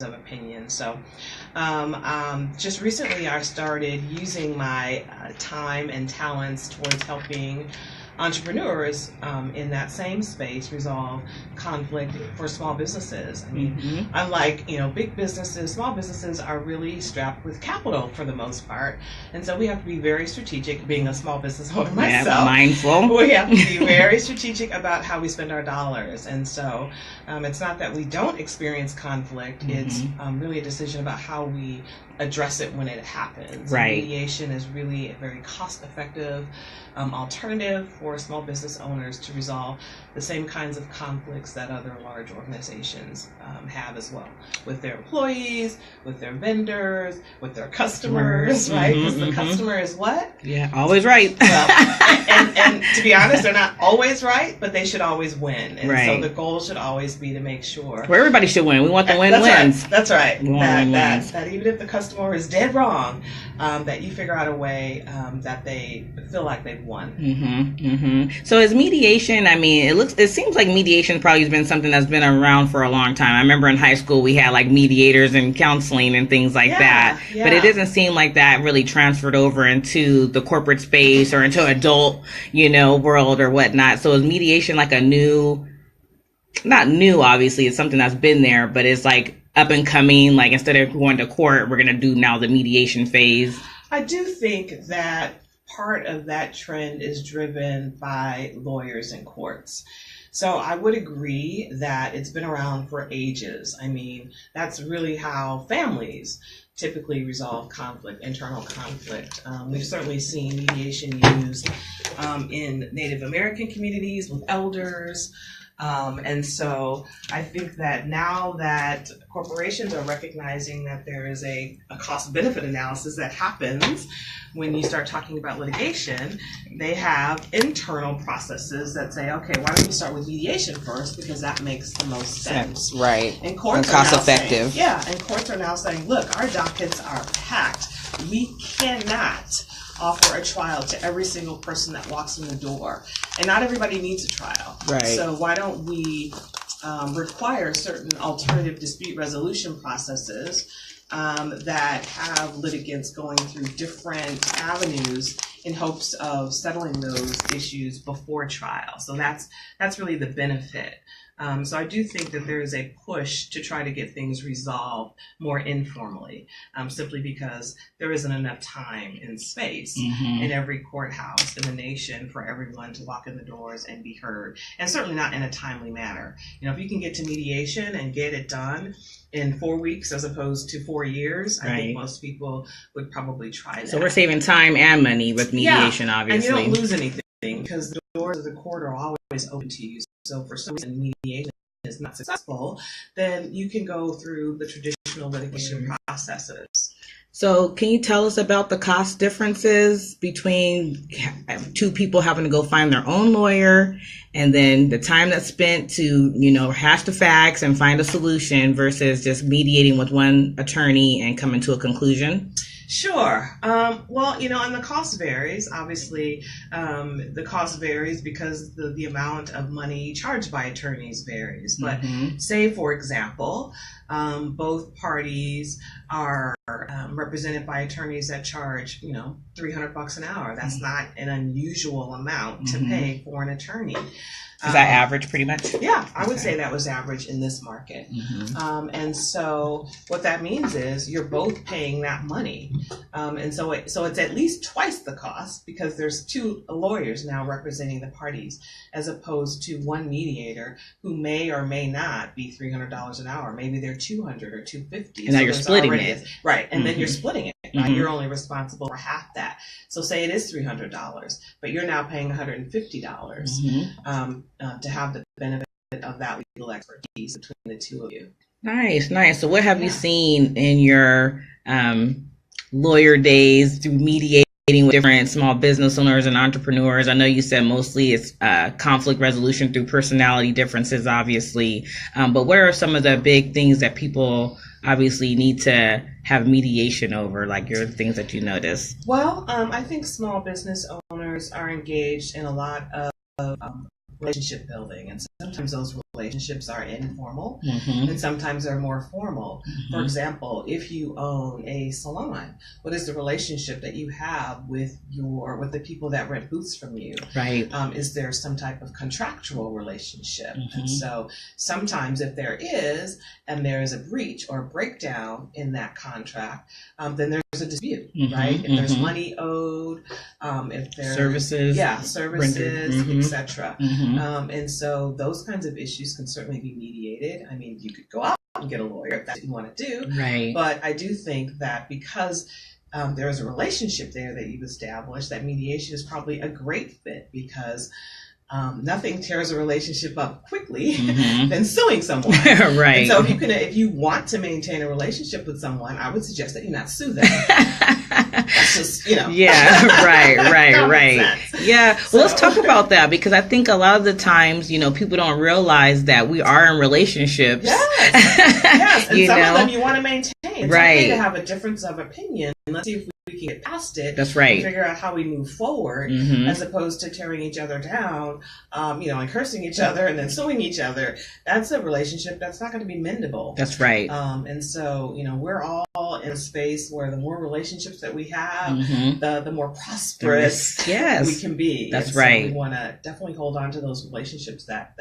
of opinion. So just recently I started using my time and talents towards helping entrepreneurs in that same space resolve conflict for small businesses. I mean, unlike big businesses, small businesses are really strapped with capital for the most part, and so we have to be very strategic. Being a small business owner myself, mindful, we have to be very strategic about how we spend our dollars. And so it's not that we don't experience conflict; it's really a decision about how we address it when it happens. Right. Mediation is really a very cost-effective alternative for small business owners to resolve the same kinds of conflicts that other large organizations have as well, with their employees, with their vendors, with their customers, right? Because the customer is what? Yeah, always right. Well, and to be honest, they're not always right, but they should always win. And so the goal should always be to make sure. Well, everybody should win. We want the win-wins. That's right. That even if the customer is dead wrong, that you figure out a way that they feel like they've won. So is mediation, I mean, it seems like mediation probably has been something that's been around for a long time. I remember in high school we had like mediators and counseling and things like that. Yeah. But it doesn't seem like that really transferred over into the corporate space or into adult, world or whatnot. So is mediation like not new, obviously, it's something that's been there, but it's like up and coming, like instead of going to court, we're going to do now the mediation phase? I do think that part of that trend is driven by lawyers in courts. So I would agree that it's been around for ages. I mean, that's really how families typically resolve conflict, internal conflict. We've certainly seen mediation used in Native American communities with elders. And so I think that now that corporations are recognizing that there is a cost-benefit analysis that happens when you start talking about litigation, they have internal processes that say, okay, why don't we start with mediation first, because that makes the most sense. Right. And courts and cost effective. And courts are now saying, look, our dockets are packed. We cannot offer a trial to every single person that walks in the door. And not everybody needs a trial. Right. So why don't we require certain alternative dispute resolution processes that have litigants going through different avenues in hopes of settling those issues before trial. So that's really the benefit. So I do think that there is a push to try to get things resolved more informally, simply because there isn't enough time and space in every courthouse in the nation for everyone to walk in the doors and be heard, and certainly not in a timely manner. If you can get to mediation and get it done in 4 weeks as opposed to 4 years, I think most people would probably try that. So we're saving time and money with mediation, obviously. And you don't lose anything because the doors of the court are always open to you. So for some reason mediation is not successful, then you can go through the traditional litigation processes. So can you tell us about the cost differences between two people having to go find their own lawyer and then the time that's spent to, hash the facts and find a solution versus just mediating with one attorney and coming to a conclusion? Sure. Well, and the cost varies. Obviously, the cost varies because the amount of money charged by attorneys varies. But say, for example, both parties are represented by attorneys that charge, $300 an hour. That's not an unusual amount to pay for an attorney. Is that average pretty much? Yeah, I would say that was average in this market. And so what that means is you're both paying that money. And so it's at least twice the cost because there's two lawyers now representing the parties as opposed to one mediator who may or may not be $300 an hour. Maybe they're $200 or $250. And now you're splitting it. Right, and then you're splitting it. Right? You're only responsible for half that. So say it is $300, but you're now paying $150 to have the benefit of that legal expertise between the two of you. Nice. So what have you seen in your lawyer days through mediating with different small business owners and entrepreneurs? I know you said mostly it's conflict resolution through personality differences, obviously. But what are some of the big things that people obviously need to have mediation over, like your things that you notice? Well, I think small business owners are engaged in a lot of relationship building, and sometimes those relationships are informal, Mm-hmm. and sometimes they're more formal. Mm-hmm. For example, if you own a salon, what is the relationship that you have with the people that rent booths from you? Right. Is there some type of contractual relationship? Mm-hmm. And so sometimes if there is, and there is a breach or a breakdown in that contract, then there's a dispute, Mm-hmm. right? If there's Mm-hmm. money owed, if there's services, services, etc. Mm-hmm. And so those kinds of issues can certainly be mediated. I mean, you could go out and get a lawyer if that's what you want to do. Right. But I do think that because there is a relationship there that you've established, that mediation is probably a great fit, because nothing tears a relationship up quickly Mm-hmm. than suing someone. Right. And so if you want to maintain a relationship with someone, I would suggest that you not sue them. That's just, Yeah, right. Yeah. Well, let's So- talk about that, because I think a lot of the times, people don't realize that we are in relationships. Yes. And You some know? of them you want to maintain. It's Right. okay to have a difference of opinion. Let's see if we can get past it. That's right. And figure out how we move forward, Mhm. as opposed to tearing each other down, and cursing each other and then suing each other. That's a relationship that's not going to be mendable. That's right. And so, we're all in a space where the more relationships that we have, Mhm. the more prosperous Yes. we can be. That's And so right. we want to definitely hold on to those relationships that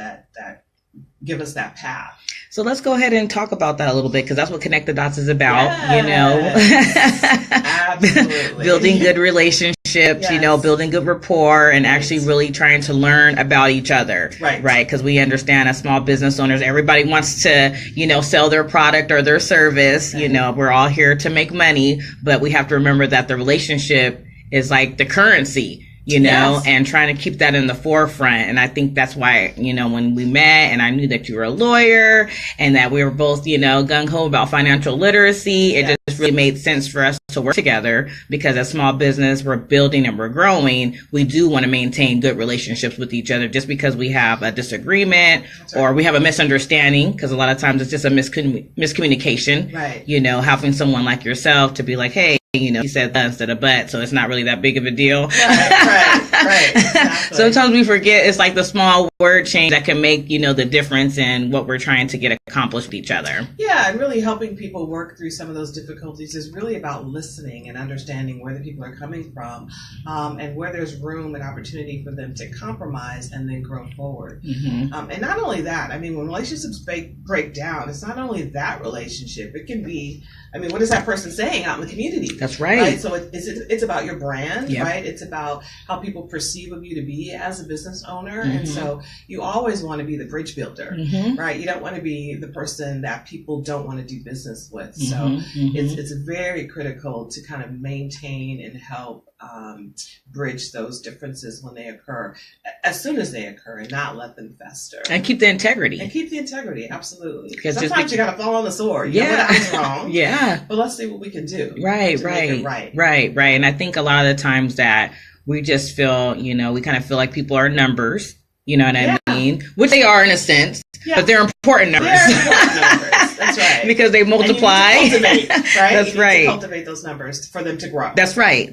give us that path. So let's go ahead and talk about that a little bit, because that's what Connect the Dots is about. Absolutely. Building good relationships, Yes. building good rapport, and actually really trying to learn about each other. Right. Because we understand, as small business owners, everybody wants to, sell their product or their service. Right. We're all here to make money, but we have to remember that the relationship is like the currency. Yes. And trying to keep that in the forefront. And I think that's why, when we met and I knew that you were a lawyer and that we were both, gung-ho about financial literacy, it just really made sense for us to work together, because as small business, we're building and we're growing. We do want to maintain good relationships with each other. Just because we have a disagreement or we have a misunderstanding, because a lot of times it's just a miscommunication, Right. Having someone like yourself to be like, hey, you said that instead of but, so it's not really that big of a deal. Right. Exactly. Sometimes we forget it's like the small word change that can make, the difference in what we're trying to get accomplished with each other. Yeah, and really helping people work through some of those difficulties is really about listening and understanding where the people are coming from, and where there's room and opportunity for them to compromise and then grow forward. Mm-hmm. And not only that, when relationships break down, it's not only that relationship, it can be, what is that person saying out in the community? That's right. So it's about your brand, Yep. right? It's about how people perceive of you to be as a business owner. Mm-hmm. And so you always want to be the bridge builder, Mm-hmm. right? You don't want to be the person that people don't want to do business with. Mm-hmm. So Mm-hmm. it's very critical to kind of maintain and help bridge those differences when they occur, as soon as they occur, and not let them fester. And keep the integrity. And keep the integrity, absolutely. Because sometimes you got to fall on the sword. You know what is wrong. Yeah. But let's see what we can do. Right. to make it right. Right. And I think a lot of the times that we just feel, we kind of feel like people are numbers. You know what I mean? Which they are in a sense, but they're important numbers. They're important numbers. That's right. Because they multiply. And you need to cultivate, right? That's you need right. to cultivate those numbers for them to grow. That's right.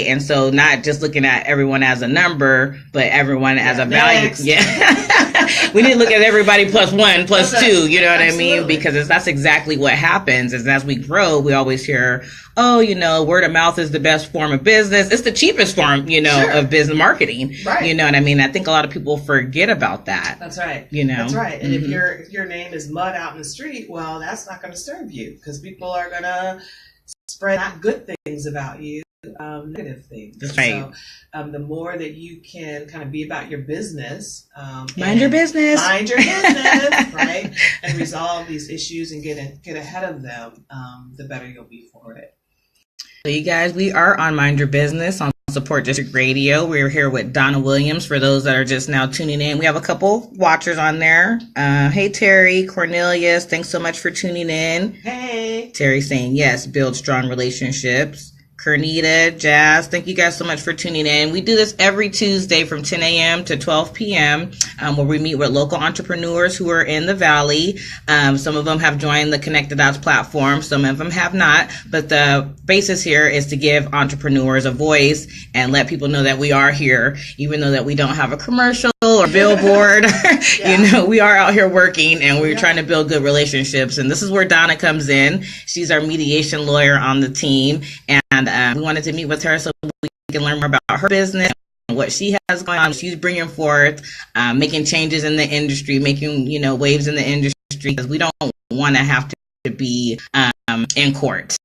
And so not just looking at everyone as a number, but everyone as a value. Next. Yeah. We need to look at everybody plus one, plus two. You know what I mean? Absolutely. Because that's exactly what happens is as we grow, we always hear, word of mouth is the best form of business. It's the cheapest form, Sure. of business marketing. Right. You know what I mean? I think a lot of people forget about that. That's right. That's right. And Mhm. if your name is mud out in the street, well, that's not going to serve you, because people are going to spread not good things about you, negative things. That's right. So the more that you can kind of be about your business, Mind your business. right, and resolve these issues and get ahead of them, the better you'll be for it. So you guys, we are on Mind Your Business on Support District Radio. We're here with Donna Williams. For those that are just now tuning in, we have a couple watchers on there. Hey, Terry, Cornelius, thanks so much for tuning in. Hey. Terry saying, yes, build strong relationships. Kernita, Jazz, thank you guys so much for tuning in. We do this every Tuesday from 10 a.m. to 12 p.m. Where we meet with local entrepreneurs who are in the Valley. Some of them have joined the Connect the Dots platform. Some of them have not. But the basis here is to give entrepreneurs a voice and let people know that we are here, even though that we don't have a commercial or billboard. Yeah. You know, we are out here working and we're trying to build good relationships. And this is where Donna comes in. She's our mediation lawyer on the team. And we wanted to meet with her so we can learn more about her business, what she has going on. She's bringing forth, making changes in the industry, making, you know, waves in the industry, because we don't want to have to be in court.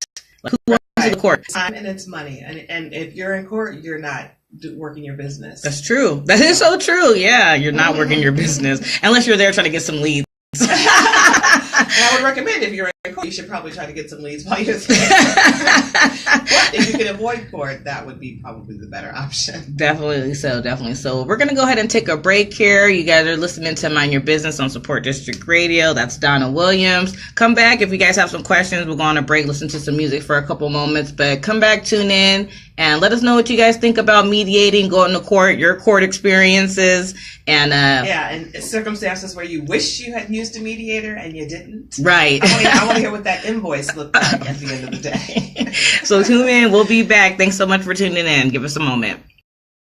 Like, who wants to go to court? Time and it's money. And if you're in court, you're not working your business. That's true. That is so true. Yeah, you're not working your business unless you're there trying to get some leads. And I would recommend, if you're in court, you should probably try to get some leads while you're there. But if you can avoid court, that would be probably the better option. Definitely so. Definitely so. We're going to go ahead and take a break here. You guys are listening to Mind Your Business on Support District Radio. That's Donna Williams. Come back if you guys have some questions. We'll go on a break, listen to some music for a couple moments, but come back, tune in, and let us know what you guys think about mediating, going to court, your court experiences, and and circumstances where you wish you had used a mediator and you didn't. Right. I want to hear what that invoice looked like at the end of the day. So tune in. We'll be back. Thanks so much for tuning in. Give us a moment.